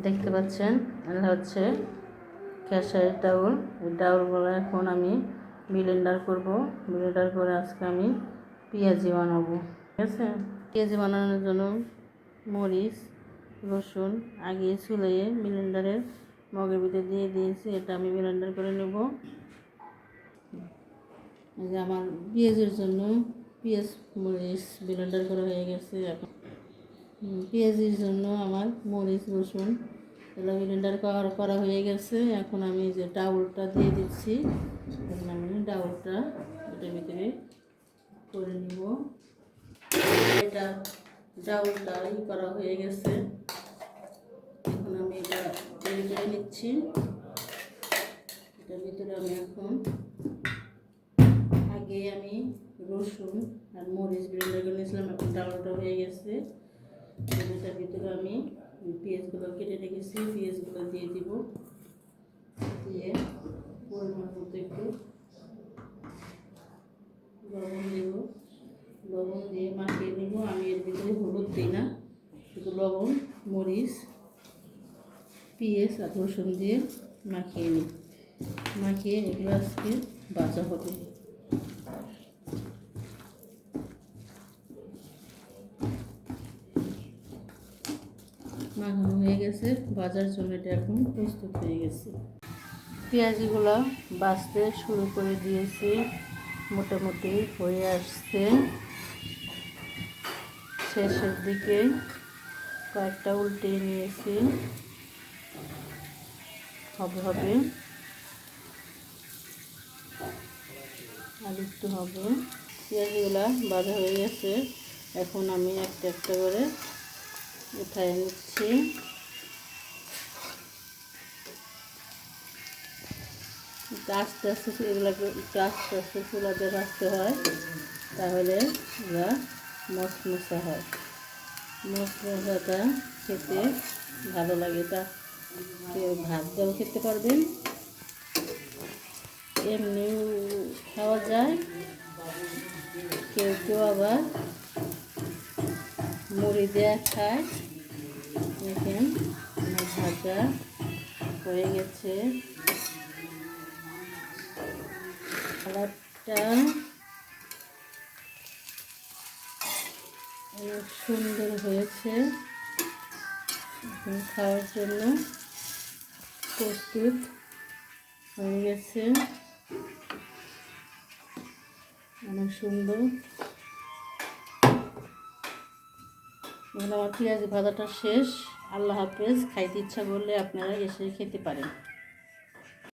দেখতে পাচ্ছেন এটা হচ্ছে খেসারির ডাউল। এই ডাউলগুলো এখন আমি ব্লেন্ডার করব। ব্লেন্ডার করে আজকে আমি পেঁয়াজি বানাবো। ঠিক আছে, পেঁয়াজি বানানোর জন্য মরিচ রসুন আগে চুলিয়ে ব্লেন্ডারের মগের ভিতরে দিয়ে দিয়েছি। এটা আমি ব্লেন্ডার করে নেব। এই যে আমার পেঁয়াজের জন্য পেঁয়াজ মরিচ ব্লেন্ডার করা হয়ে গেছে। এখন পেঁয়াজের জন্য আমার মরিচ রসুন এগুলো ব্লেন্ডার করা হয়ে গেছে। এখন আমি যে ডাউলটা দিয়ে দিচ্ছি, এখন আমি ডাউলটা এটার ভিতরে করে নিব। এটা ডাউলটা করা হয়ে গেছে। এখন আমি এটা তৈরি করে নিচ্ছি। এটার ভিতরে আমি এখন আগে আমি রসুন আর মরিচ ব্লেন্ডার করে নিয়েছিলাম। এখন ডাউলটা হয়ে গেছে। এটার ভিতরে আমি পেঁয়াজগুলো কেটে রেখেছি, পেঁয়াজগুলো দিয়ে দিব। দিয়ে পরিমাণ মতো একটু লবণ দেব। লবণ দিয়ে মাখিয়ে নেব। আমি এর ভিতরে হলুদ দিই না, শুধু লবণ মরিচ পেঁয়াজ আর রসুন দিয়ে মাখিয়ে নিই। মাখিয়ে এগুলো আজকে ভাজা হবে। মাখানো হয়ে গেছে, ভাজার জন্য এটা এখন প্রস্তুত হয়ে গেছে। পেঁয়াজিগুলো ভাজতে শুরু করে দিয়েছি, মোটামুটি হয়ে আসছে। শেষের দিকে কয়েকটা উল্টে নিয়েছি, হবে হবে আর একটু হবে। পেঁয়াজগুলো ভাজা হয়ে গেছে, এখন আমি একটা একটা করে উঠাই নিচ্ছি। আস্তে আস্তে এগুলোকে আস্তে আস্তে চুলাতে ভাজতে হয়, তাহলে এগুলো মশমশা হয়। মশমশাটা খেতে ভালো লাগে। তা কেউ ভাত দিয়েও খেতে পারবেন, এমনিও খাওয়া যায়। কেউ কেউ আবার মুড়ি দেওয়া খায়। দেখেন আমার ভাজা হয়ে গেছে। কালারটা অনেক সুন্দর হয়েছে। এখন খাওয়ার জন্য প্রস্তুত হয়ে গেছে, অনেক সুন্দর। এখন আমার পেঁয়াজ ভাজাটা শেষ। আল্লাহ হাফেজ। খাইতে ইচ্ছা করলে আপনারা এসে খেতে পারেন।